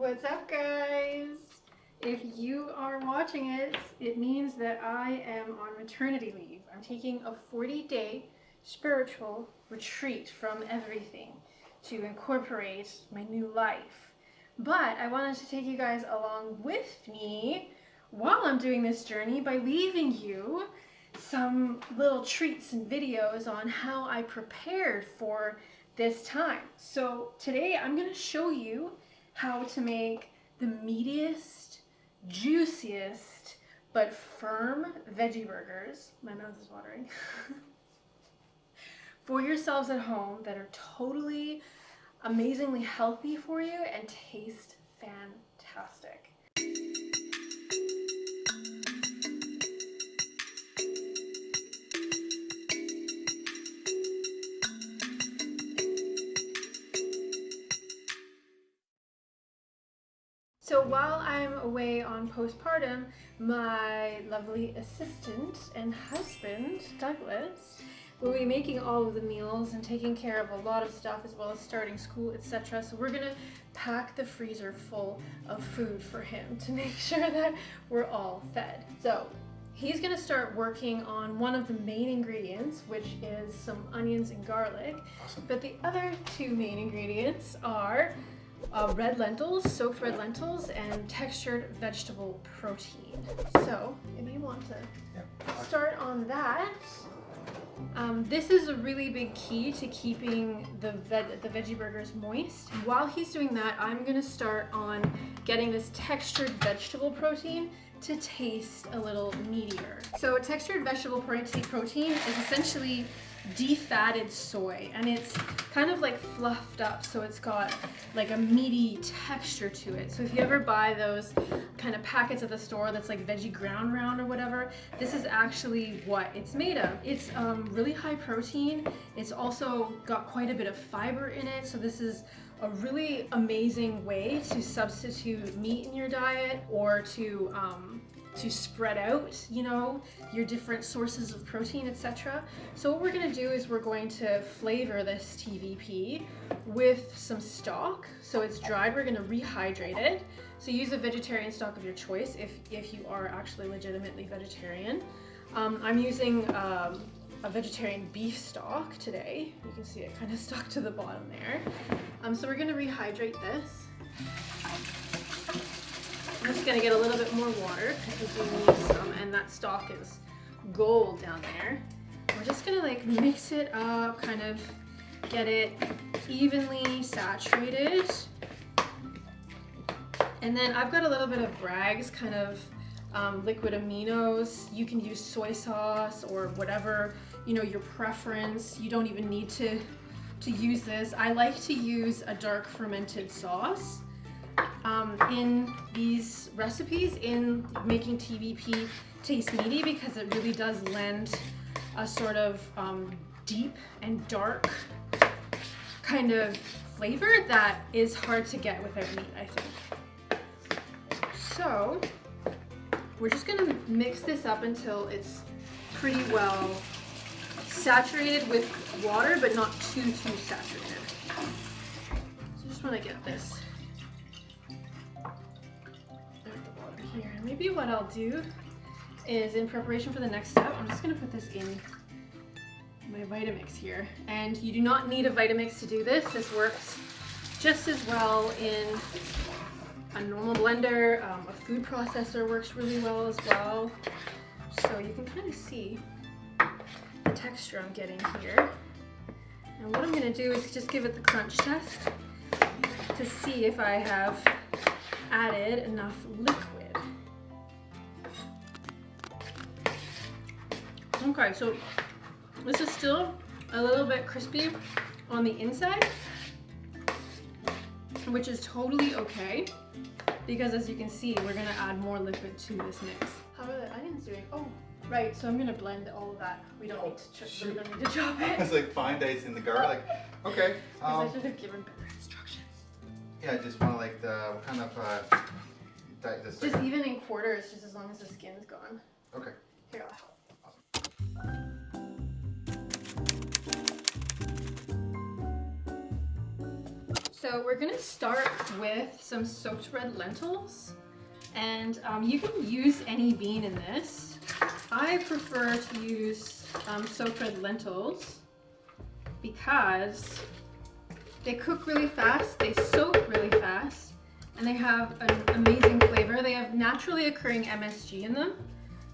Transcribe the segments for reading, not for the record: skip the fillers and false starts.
What's up, guys? If you are watching it, it means that I am on maternity leave. I'm taking a 40-day spiritual retreat from everything to incorporate my new life. But I wanted to take you guys along with me while I'm doing this journey by leaving you some little treats and videos on how I prepared for this time. So today I'm going to show you how to make the meatiest, juiciest, but firm veggie burgers, my mouth is watering, for yourselves at home that are totally amazingly healthy for you and taste fantastic. So while I'm away on postpartum, my lovely assistant and husband, Douglas, will be making all of the meals and taking care of a lot of stuff as well as starting school, etc. So we're gonna pack the freezer full of food for him to make sure that we're all fed. So he's gonna start working on one of the main ingredients, which is some onions and garlic. Awesome. But the other two main ingredients are red lentils, soaked red lentils, and textured vegetable protein. So, if you want to start on that, this is a really big key to keeping the veggie burgers moist. While he's doing that, I'm going to start on getting this textured vegetable protein to taste a little meatier. So textured vegetable protein is essentially defatted soy, and it's kind of like fluffed up, so it's got like a meaty texture to it. So if you ever buy those kind of packets at the store that's like veggie ground round or whatever, this is actually what it's made of. It's really high protein. It's also got quite a bit of fiber in it, so this is a really amazing way to substitute meat in your diet or to spread out, you know, your different sources of protein, etc. So what we're going to do is we're going to flavor this TVP with some stock. So it's dried, we're going to rehydrate it. So use a vegetarian stock of your choice if you are actually legitimately vegetarian. I'm using a vegetarian beef stock today. You can see it kind of stuck to the bottom there. So we're going to rehydrate this. I'm just gonna get a little bit more water because we do need some, and that stock is gold down there. We're just gonna like mix it up, kind of get it evenly saturated. And then I've got a little bit of Bragg's kind of liquid aminos. You can use soy sauce or whatever, you know, your preference. You don't even need to use this. I like to use a dark fermented sauce in these recipes in making TVP taste meaty, because it really does lend a sort of deep and dark kind of flavor that is hard to get without meat, I think. So we're just gonna mix this up until it's pretty well saturated with water, but not too saturated. So just wanna get this here. And maybe what I'll do is, in preparation for the next step, I'm just going to put this in my Vitamix here. And you do not need a Vitamix to do this. This works just as well in a normal blender. A food processor works really well as well. So you can kind of see the texture I'm getting here. And what I'm going to do is just give it the crunch test to see if I have added enough liquid. Okay, so this is still a little bit crispy on the inside, which is totally okay, because as you can see, we're gonna add more liquid to this mix. How are the onions doing? Oh, right, so I'm gonna blend all of that. We don't need to chop it. It's like fine dicing the garlic. Okay. I should have given better instructions. Yeah, I just want to like what kind of this. Just even in quarters, just as long as the skin's gone. Okay. Here, I'll help. So we're gonna start with some soaked red lentils, and you can use any bean in this. I prefer to use soaked red lentils because they cook really fast, they soak really fast, and they have an amazing flavor. They have naturally occurring MSG in them,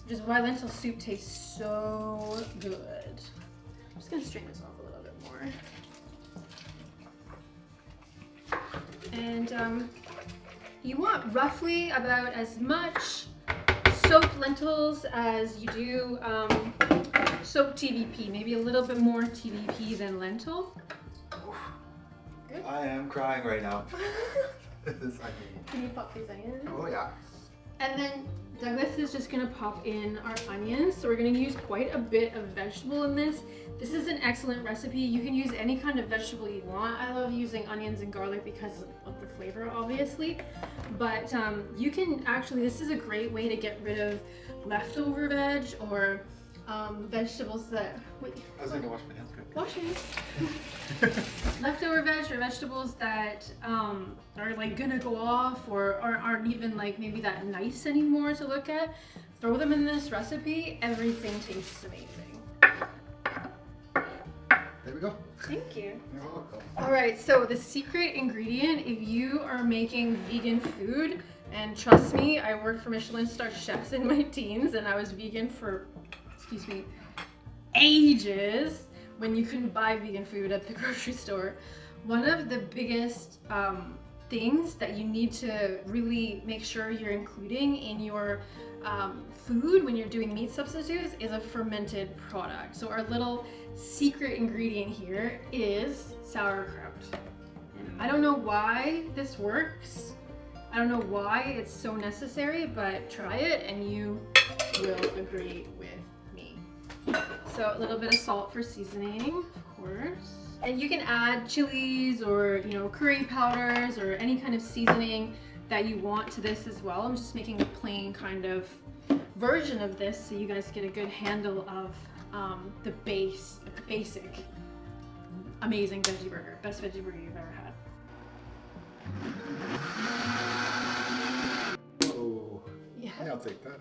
which is why lentil soup tastes so good. I'm just gonna strain this off a little bit more. And you want roughly about as much soaked lentils as you do soaked TVP, maybe a little bit more TVP than lentil. Good. I am crying right now. This onion. Can you pop these onions? Oh yeah. And then Douglas is just gonna pop in our onions. So we're gonna use quite a bit of vegetable in this. This is an excellent recipe. You can use any kind of vegetable you want. I love using onions and garlic because of the flavor, obviously. But you can actually, this is a great way to get rid of leftover veg or vegetables that, wait. I was gonna wash my hands. Wash your hands. Leftover veg or vegetables that are like gonna go off or aren't even like maybe that nice anymore to look at. Throw them in this recipe, everything tastes amazing. There we go. Thank you. You're welcome. All right, so the secret ingredient, if you are making vegan food, and trust me, I worked for Michelin-star chefs in my teens, and I was vegan for, excuse me, ages, when you couldn't buy vegan food at the grocery store. One of the biggest things that you need to really make sure you're including in your food when you're doing meat substitutes is a fermented product. So our little secret ingredient here is sauerkraut. And I don't know why this works. I don't know why it's so necessary, but try it and you will agree with me. So a little bit of salt for seasoning, of course. And you can add chilies or, you know, curry powders or any kind of seasoning that you want to this as well. I'm just making a plain kind of version of this so you guys get a good handle of the basic, amazing veggie burger. Best veggie burger you've ever had. Oh, Yeah. I'll take that.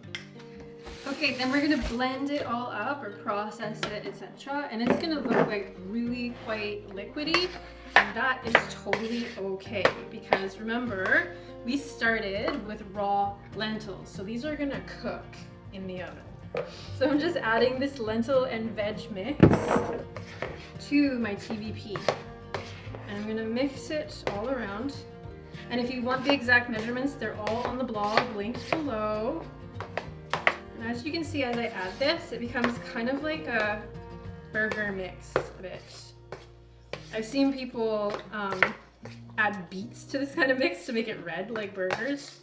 Okay, then we're gonna blend it all up or process it, etc. And it's gonna look like really quite liquidy, and that is totally okay because remember, we started with raw lentils, so these are gonna cook in the oven. So I'm just adding this lentil and veg mix to my TVP. And I'm gonna mix it all around. And if you want the exact measurements, they're all on the blog, linked below. And as you can see, as I add this, it becomes kind of like a burger mix a bit. I've seen people add beets to this kind of mix to make it red like burgers.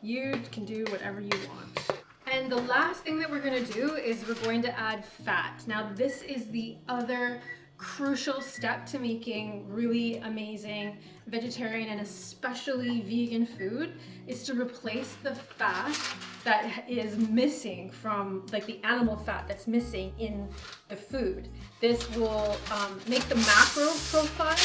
You can do whatever you want. And the last thing that we're gonna do is we're going to add fat. Now this is the other crucial step to making really amazing vegetarian and especially vegan food, is to replace the fat that is missing from, like the animal fat that's missing in the food. This will make the macro profile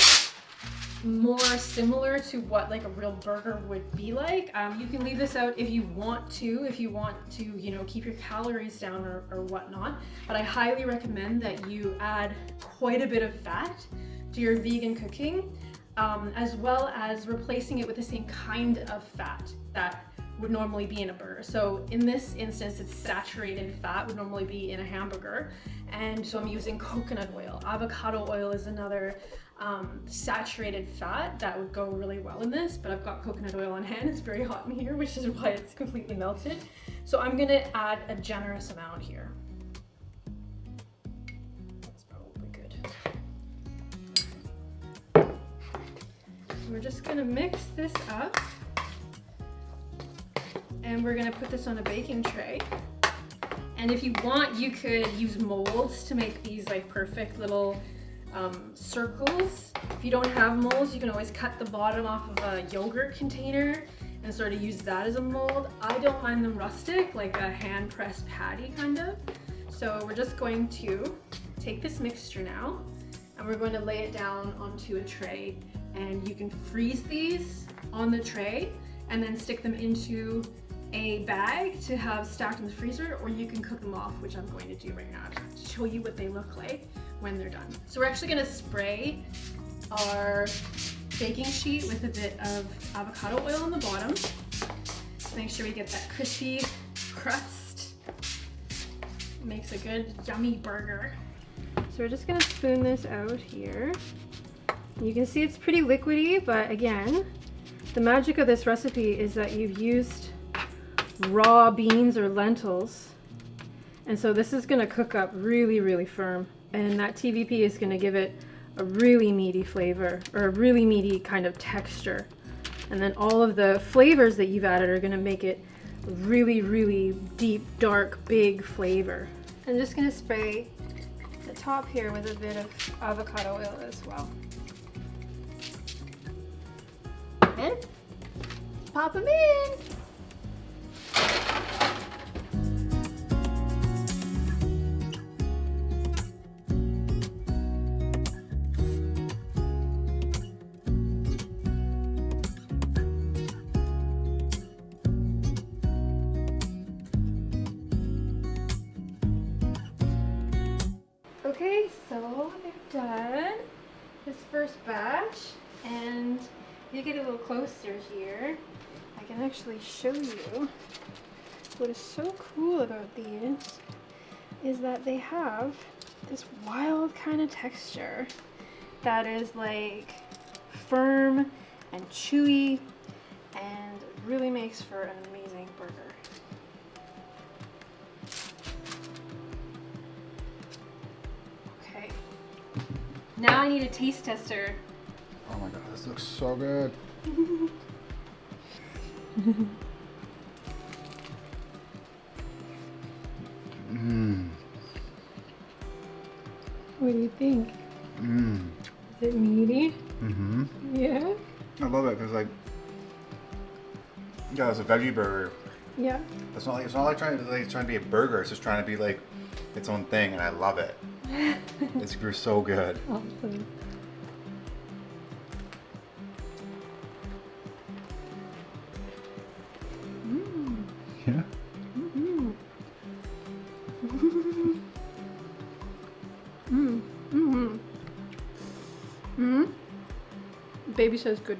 more similar to what like a real burger would be like. You can leave this out if you want to, you know, keep your calories down or whatnot, but I highly recommend that you add quite a bit of fat to your vegan cooking, as well as replacing it with the same kind of fat that would normally be in a burger. So in this instance, it's saturated fat, would normally be in a hamburger, and so I'm using coconut oil. Avocado oil is another saturated fat that would go really well in this, but I've got coconut oil on hand. It's very hot in here, which is why it's completely melted. So I'm gonna add a generous amount here. That's probably good. We're just gonna mix this up, and we're gonna put this on a baking tray. And if you want, you could use molds to make these like perfect little circles. If you don't have molds, you can always cut the bottom off of a yogurt container and sort of use that as a mold. I don't mind them rustic, like a hand-pressed patty kind of. So we're just going to take this mixture now, and we're going to lay it down onto a tray And you can freeze these on the tray and then stick them into a bag to have stacked in the freezer, or you can cook them off, which I'm going to do right now to show you what they look like when they're done. So we're actually gonna spray our baking sheet with a bit of avocado oil on the bottom. Make sure we get that crispy crust. Makes a good yummy burger. So we're just gonna spoon this out here. You can see it's pretty liquidy, but again, the magic of this recipe is that you've used raw beans or lentils. And so this is gonna cook up really, really firm. And that TVP is gonna give it a really meaty flavor, or a really meaty kind of texture. And then all of the flavors that you've added are gonna make it really, really deep, dark, big flavor. I'm just gonna spray the top here with a bit of avocado oil as well. And pop them in. Okay, so they're done. This first batch, and you get a little closer here. I can actually show you what is so cool about these is that they have this wild kind of texture that is like firm and chewy and really makes for an amazing burger. Okay, now I need a taste tester. Oh my god, this looks so good. Mmm. What do you think? Mmm. Is it meaty? Mm-hmm. Yeah? I love it because, like, yeah, it's a veggie burger. Yeah. It's not like trying to be a burger. It's just trying to be like its own thing, and I love it. It's so good. Awesome. Mmm. Yeah. Mmm. Mmm. Mmm. Mmm. Baby says good.